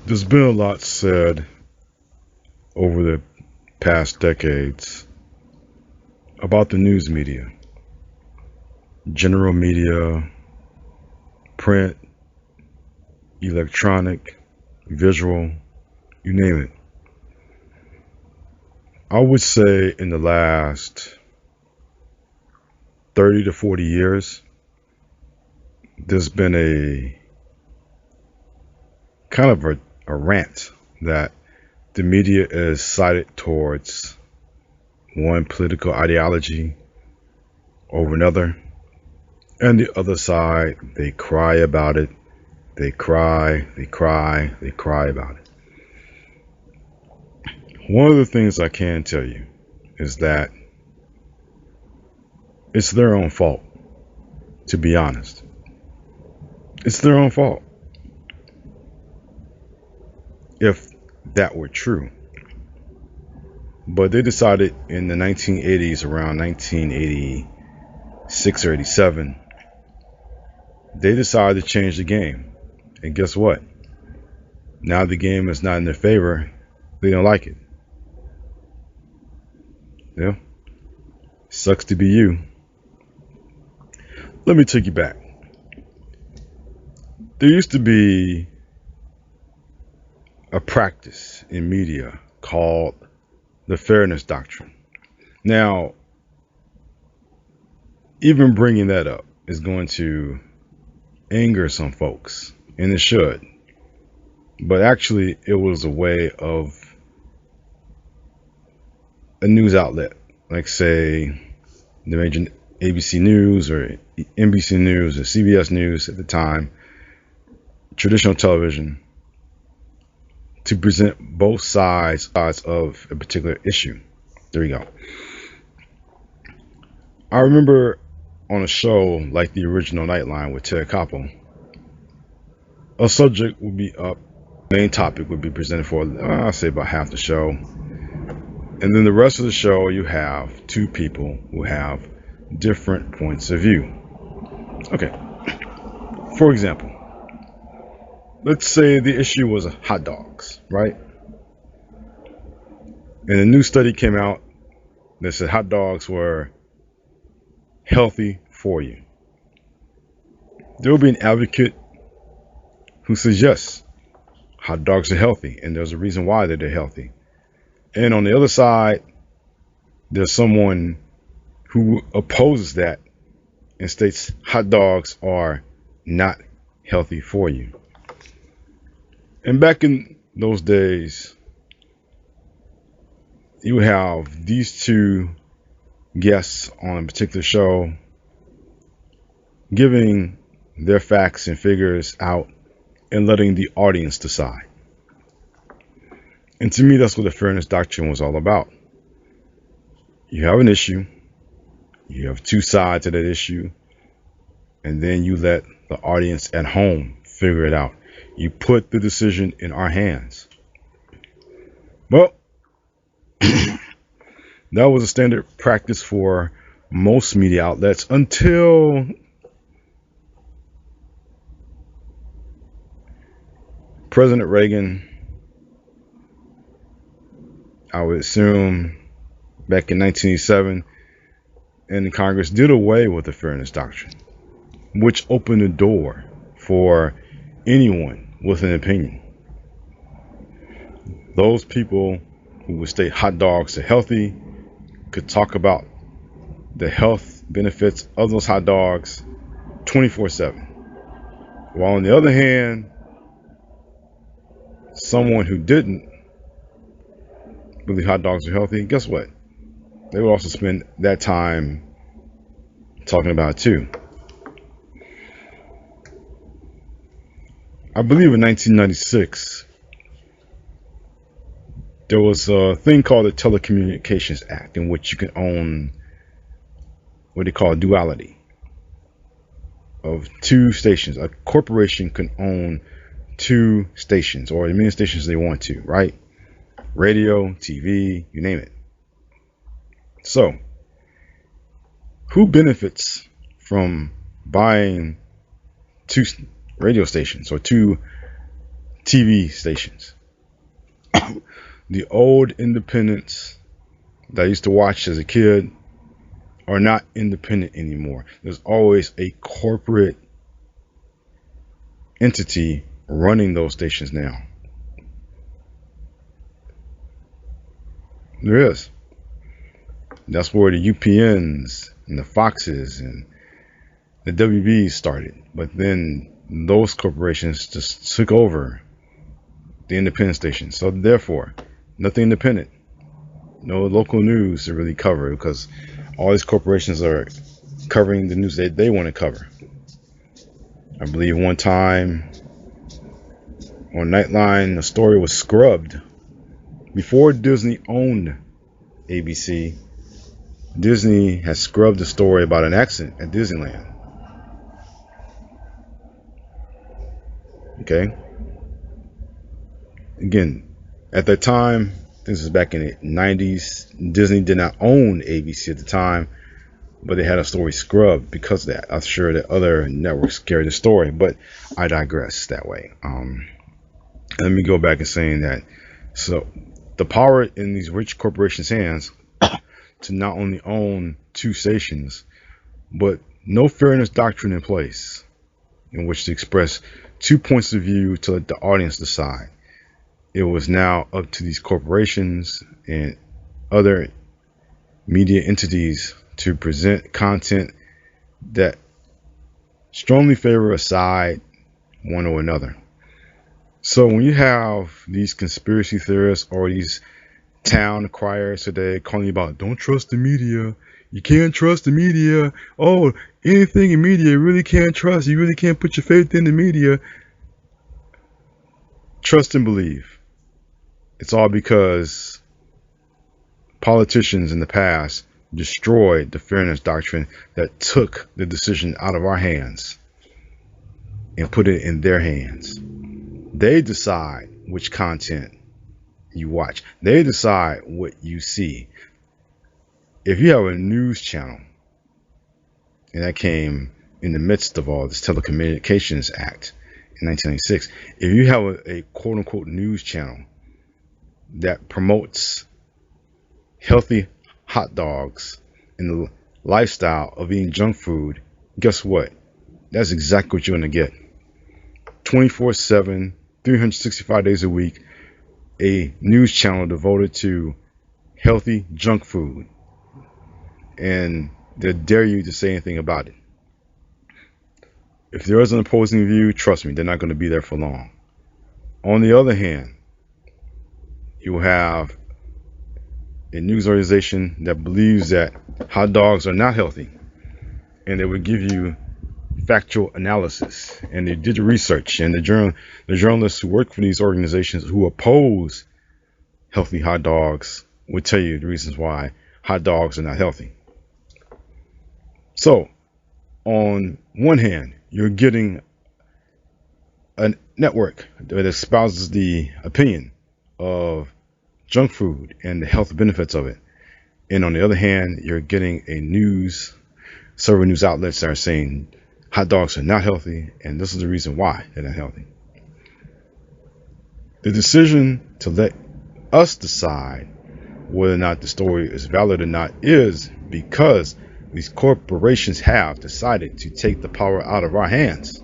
There's been a lot said over the past decades about the news media, general media, print, electronic, visual, you name it. I would say in the last 30 to 40 years, there's been a kind of a rant that the media is sided towards one political ideology over another, and the other side, they cry about it. They cry, they cry, they cry about it. One of the things I can tell you is that it's their own fault, to be honest. It's their own fault. If that were true. But they decided in the 1980s, around 1986 or 87, they decided to change the game. And guess what? Now the game is not in their favor. They don't like it. Yeah. Sucks to be you. Let me take you back. There used to be a practice in media called the fairness doctrine. Now, even bringing that up is going to anger some folks, and it should. But actually, it was a way of a news outlet, like say the major ABC News or NBC News or CBS News at the time, traditional television, to present both sides of a particular issue. There you go. I remember on a show like the original Nightline with Ted Koppel, a subject would be up, main topic would be presented for, I'll say about half the show. And then the rest of the show, you have two people who have different points of view. Okay. For example, let's say the issue was hot dogs, right? And a new study came out that said hot dogs were healthy for you. There will be an advocate who says, yes, hot dogs are healthy, and there's a reason why they're healthy. And on the other side, there's someone who opposes that and states hot dogs are not healthy for you. And back in those days, you would have these two guests on a particular show giving their facts and figures out and letting the audience decide. And to me, that's what the fairness doctrine was all about. You have an issue, you have two sides of that issue, and then you let the audience at home figure it out. You put the decision in our hands. Well, that was a standard practice for most media outlets until President Reagan, I would assume back in 1987, and Congress did away with the fairness doctrine, which opened the door for anyone with an opinion. Those people who would state hot dogs are healthy could talk about the health benefits of those hot dogs 24/7. While on the other hand, someone who didn't believe hot dogs are healthy, guess what? They would also spend that time talking about it too. I believe in 1996, there was a thing called the Telecommunications Act, in which you can own what they call duality of two stations. A corporation can own two stations or as many stations they want to, right? Radio, TV, you name it. So, who benefits from buying two radio stations or two TV stations. The old independents that I used to watch as a kid are not independent anymore. There's always a corporate entity running those stations now. There is. That's where the UPNs and the Foxes and the WBs started. But then those corporations just took over the independent stations. So therefore, nothing independent. No local news to really cover because all these corporations are covering the news that they want to cover. I believe one time on Nightline, a story was scrubbed. Before Disney owned ABC, Disney has scrubbed the story about an accident at Disneyland. Okay. Again, at that time, this is back in the 90s, Disney did not own ABC at the time, but they had a story scrubbed because of that. I'm sure that other networks carried the story, but I digress that way. Let me go back and saying that. So the power in these rich corporations' hands to not only own two stations, but no fairness doctrine in place in which to express two points of view to let the audience decide. It was now up to these corporations and other media entities to present content that strongly favor a side, one or another. So when you have these conspiracy theorists or these town criers today calling you about don't trust the media, you can't trust the media, oh, anything in media you really can't trust, you really can't put your faith in the media, trust and believe. It's all because politicians in the past destroyed the fairness doctrine that took the decision out of our hands and put it in their hands. They decide which content you watch. They decide what you see. If you have a news channel, and that came in the midst of all this Telecommunications Act in 1996, if you have a quote-unquote news channel that promotes healthy hot dogs and the lifestyle of eating junk food, guess what? That's exactly what you're going to get. 24/7, 365 days a week, a news channel devoted to healthy junk food. And they dare you to say anything about it. If there is an opposing view, trust me, they're not going to be there for long. On the other hand, you have a news organization that believes that hot dogs are not healthy, and they would give you factual analysis, and they did the research, and the journalists who work for these organizations who oppose healthy hot dogs would tell you the reasons why hot dogs are not healthy. So on one hand, you're getting a network that espouses the opinion of junk food and the health benefits of it, and on the other hand, you're getting several news outlets that are saying hot dogs are not healthy, and this is the reason why they're not healthy. The decision to let us decide whether or not the story is valid or not is because these corporations have decided to take the power out of our hands.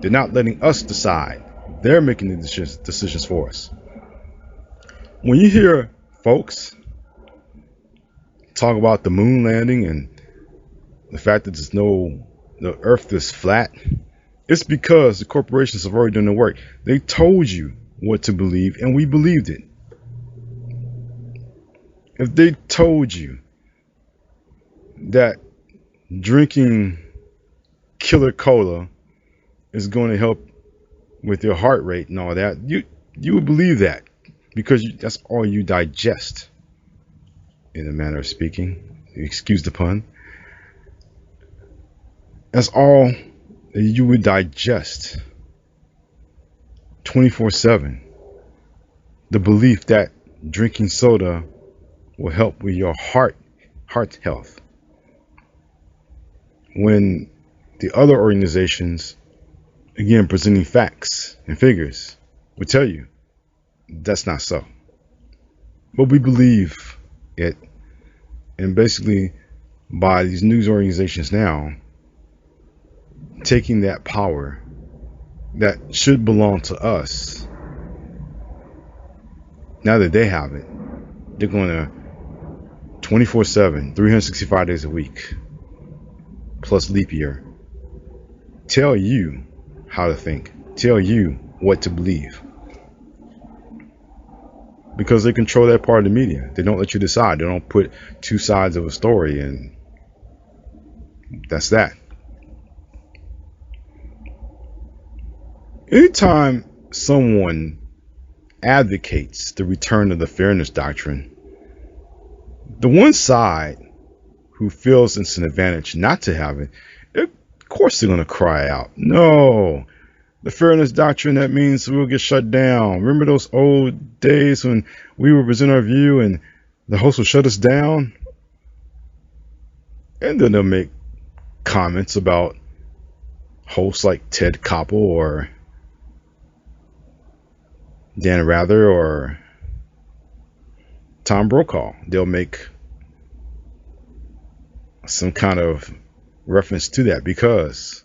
They're not letting us decide. They're making the decisions for us. When you hear folks talk about the moon landing and the fact that the earth is flat, it's because the corporations have already done the work. They told you what to believe, and we believed it. If they told you that drinking killer cola is going to help with your heart rate and all that, you would believe that because that's all you digest, in a manner of speaking. Excuse the pun. That's all you would digest 24/7. The belief that drinking soda will help with your heart health. When the other organizations, again, presenting facts and figures, will tell you that's not so. But we believe it. And basically, by these news organizations now taking that power that should belong to us, now that they have it, they're going to 24/7, 365 days a week, plus leap year, tell you how to think, tell you what to believe. Because they control that part of the media. They don't let you decide. They don't put two sides of a story, and that's that. Anytime someone advocates the return of the fairness doctrine, the one side who feels it's an advantage not to have it, of course they're going to cry out, no, the fairness doctrine, that means we'll get shut down. Remember those old days when we would present our view and the host would shut us down? And then they'll make comments about hosts like Ted Koppel or Dan Rather or Tom Brokaw. They'll make some kind of reference to that because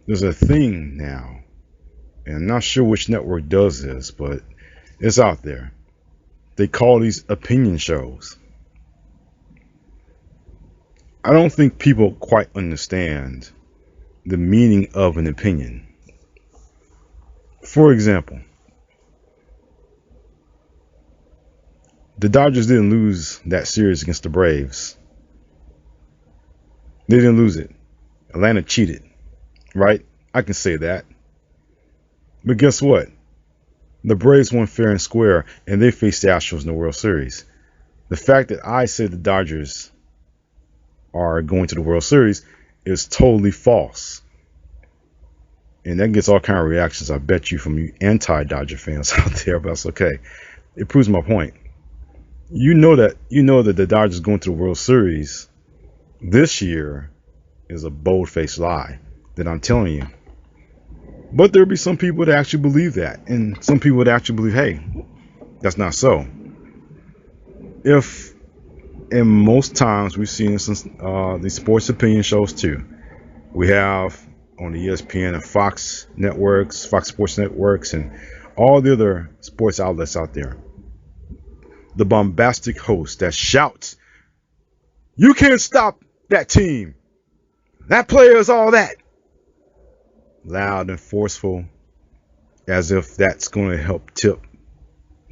there's a thing now, and I'm not sure which network does this, but it's out there. They call these opinion shows. I don't think people quite understand the meaning of an opinion. For example, the Dodgers didn't lose that series against the Braves. They didn't lose it. Atlanta cheated, right? I can say that. But guess what? The Braves won fair and square, and they faced the Astros in the World Series. The fact that I said the Dodgers are going to the World Series is totally false. And that gets all kind of reactions, I bet you, from you anti-Dodger fans out there, but that's okay. It proves my point. You know that the Dodgers going to the World Series this year is a bold-faced lie that I'm telling you. But there'll be some people that actually believe that, and some people that actually believe, hey, that's not so. If, and most times we've seen this in these sports opinion shows too. We have on the ESPN and Fox networks, Fox Sports networks, and all the other sports outlets out there. The bombastic host that shouts, "You can't stop that team. That player is all that." Loud and forceful, as if that's going to help tip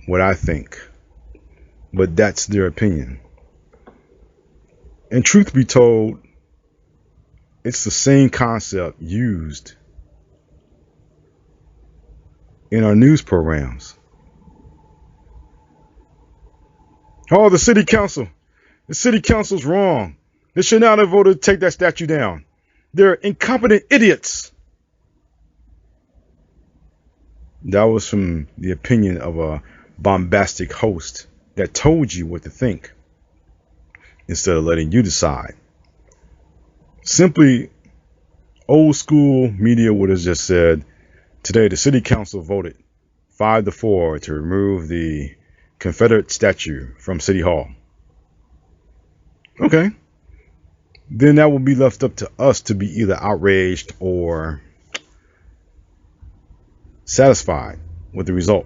what I think. But that's their opinion. And truth be told, it's the same concept used in our news programs. Oh, the city council's wrong. They should not have voted to take that statue down. They're incompetent idiots. That was from the opinion of a bombastic host that told you what to think instead of letting you decide. Simply, old school media would have just said, today the city council voted 5-4 to remove the Confederate statue from City Hall. Okay. Then that will be left up to us to be either outraged or satisfied with the result.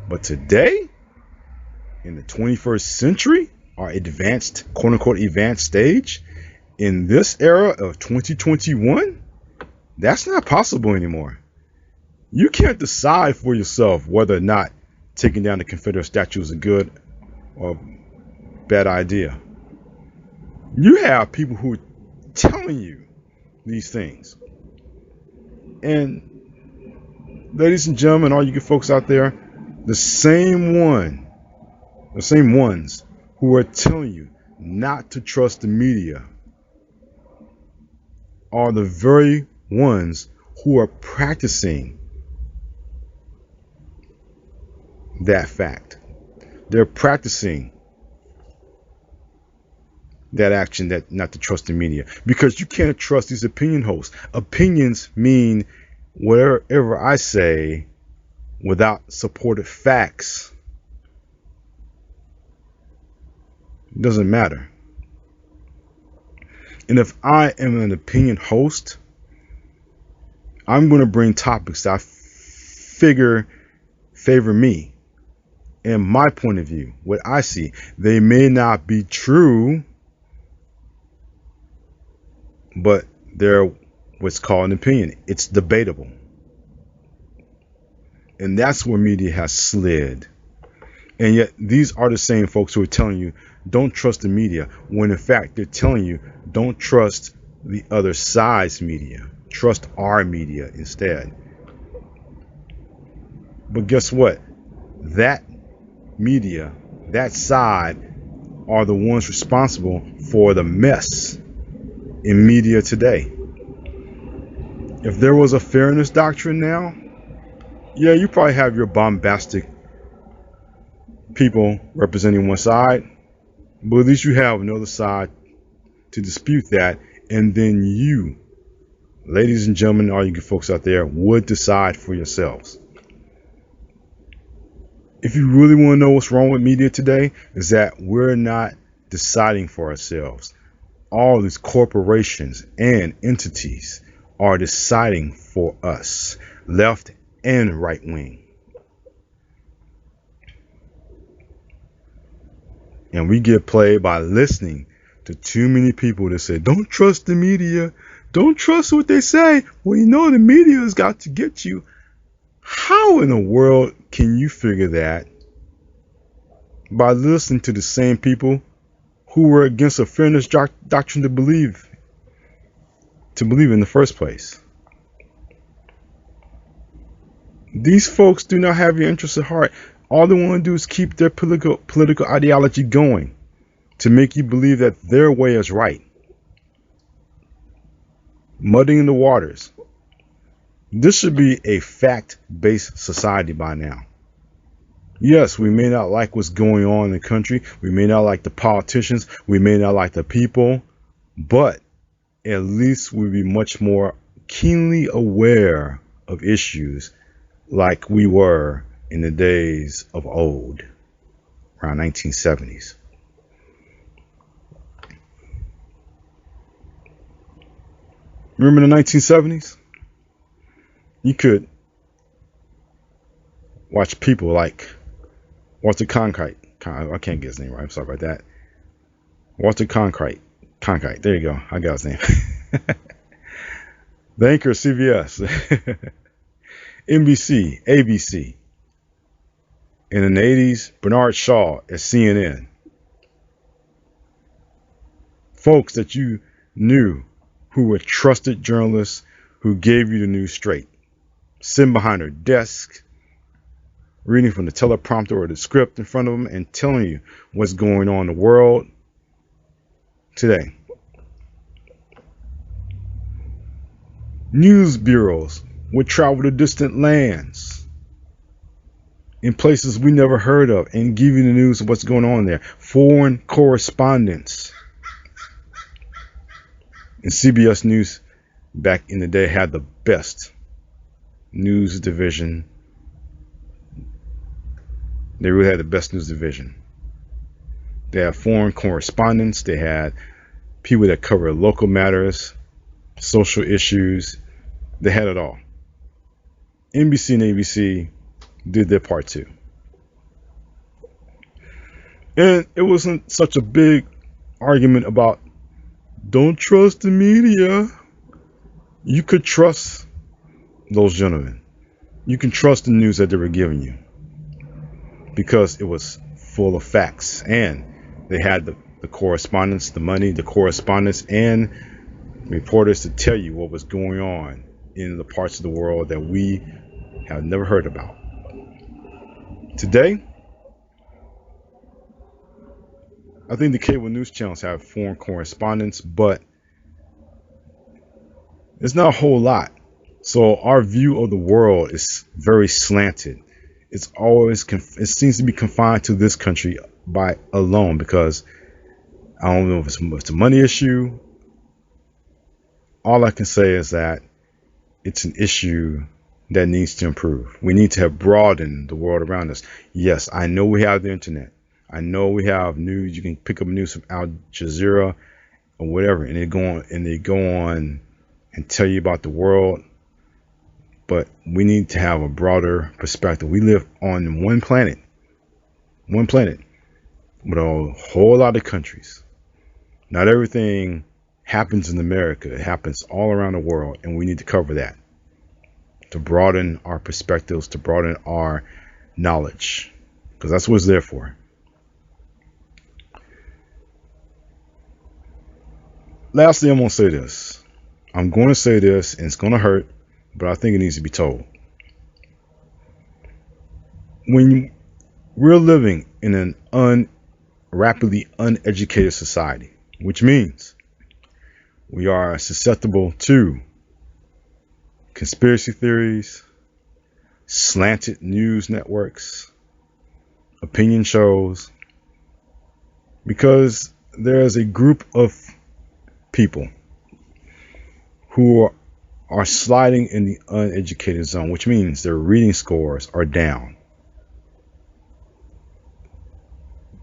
But today, in the 21st century, our advanced, quote unquote, advanced stage, in this era of 2021, that's not possible anymore. You can't decide for yourself whether or not taking down the Confederate statue is a good or bad idea. You have people who are telling you these things. And ladies and gentlemen, all you good folks out there, the same ones who are telling you not to trust the media are the very ones who are practicing that fact. They're practicing that action, that not to trust the media, because you can't trust these opinion hosts. Opinions mean whatever I say without supported facts, it doesn't matter. And if I am an opinion host, I'm going to bring topics that I figure favor me and my point of view, what I see. They may not be true, but they're what's called an opinion. It's debatable. And that's where media has slid. And yet these are the same folks who are telling you don't trust the media, when in fact they're telling you don't trust the other side's media. Trust our media instead. But guess what? That media, that side, are the ones responsible for the mess in media today. If there was a fairness doctrine now, yeah, you probably have your bombastic people representing one side, but at least you have another side to dispute that, and then you, ladies and gentlemen, all you good folks out there, would decide for yourselves. If you really want to know what's wrong with media today, is that we're not deciding for ourselves. All these corporations and entities are deciding for us, left and right wing. And we get played by listening to too many people that say, don't trust the media. Don't trust what they say. Well, you know the media has got to get you. How in the world can you figure that by listening to the same people who were against a fairness doctrine to believe in the first place? These folks do not have your interests at heart. All they want to do is keep their political ideology going to make you believe that their way is right. Muddying the waters. This should be a fact-based society by now. Yes, we may not like what's going on in the country. We may not like the politicians. We may not like the people. But at least we'll be much more keenly aware of issues like we were in the days of old, around 1970s. Remember the 1970s? You could watch people like Walter Cronkite. I can't get his name right. I'm sorry about that. Walter Cronkite. There you go. I got his name. The anchor of CBS, NBC, ABC. And in the 80s, Bernard Shaw at CNN. Folks that you knew who were trusted journalists who gave you the news straight. Sitting behind their desk, reading from the teleprompter or the script in front of them and telling you what's going on in the world today. News bureaus would travel to distant lands in places we never heard of and give you the news of what's going on there. Foreign correspondents. And CBS News back in the day had the best news division. They really had the best news division. They had foreign correspondents. They had people that covered local matters, social issues. They had it all. NBC and ABC did their part too. And it wasn't such a big argument about don't trust the media. You could trust those gentlemen. You can trust the news that they were giving you because it was full of facts, and they had the correspondence, the money, the correspondence, and reporters to tell you what was going on in the parts of the world that we have never heard about. Today, I think the cable news channels have foreign correspondents, but it's not a whole lot. So our view of the world is very slanted. It's always it seems to be confined to this country by alone, because I don't know if it's a money issue. All I can say is that it's an issue that needs to improve. We need to have broadened the world around us. Yes, I know we have the internet. I know we have news. You can pick up news from Al Jazeera or whatever, and they go on and tell you about the world. But we need to have a broader perspective. We live on one planet with a whole lot of countries. Not everything happens in America. It happens all around the world, and we need to cover that to broaden our perspectives, to broaden our knowledge, because that's what it's there for. Lastly, I'm going to say this. I'm going to say this, and it's going to hurt, but I think it needs to be told. When we're living in an rapidly uneducated society, which means we are susceptible to conspiracy theories, slanted news networks, opinion shows, because there is a group of people who are sliding in the uneducated zone, which means their reading scores are down.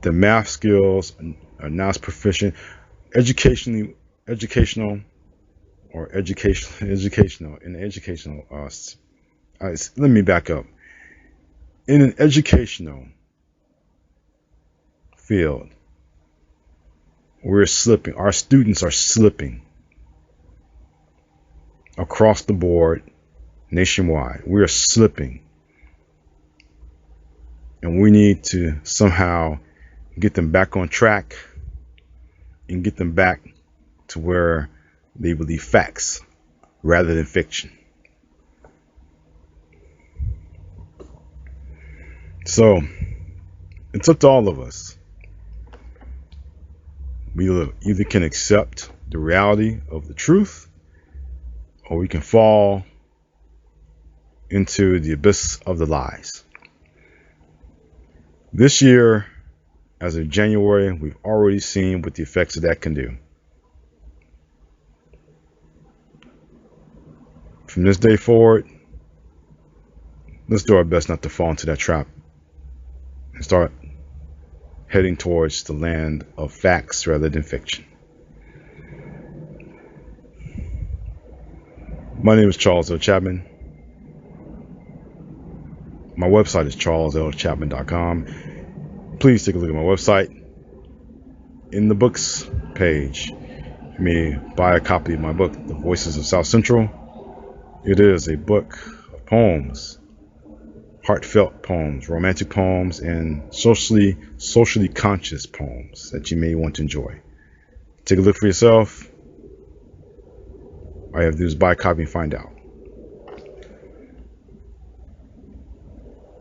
The math skills are not as proficient. Educational in the educational let me back up. In an educational field, we're slipping. Our students are slipping across the board, nationwide. We are slipping, and we need to somehow get them back on track and get them back to where they believe facts rather than fiction. So it's up to all of us. We either can accept the reality of the truth, or we can fall into the abyss of the lies. This year, as of January, we've already seen what the effects of that can do. From this day forward, let's do our best not to fall into that trap and start heading towards the land of facts rather than fiction. My name is Charles L. Chapman. My website is charleslchapman.com. Please take a look at my website. In the books page, you may buy a copy of my book, The Voices of South Central. It is a book of poems, heartfelt poems, romantic poems, and socially conscious poems that you may want to enjoy. Take a look for yourself. All you have to do is buy a copy and find out.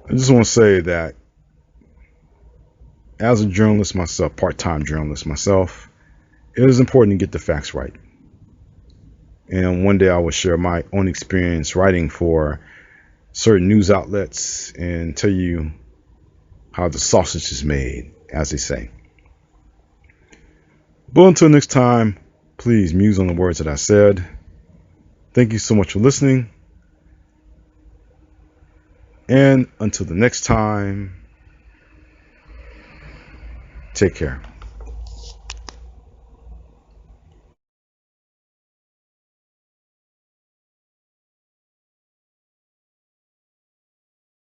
I just want to say that as a journalist myself, part-time journalist myself, it is important to get the facts right. And one day I will share my own experience writing for certain news outlets and tell you how the sausage is made, as they say. But until next time, please muse on the words that I said. Thank you so much for listening. And until the next time, take care.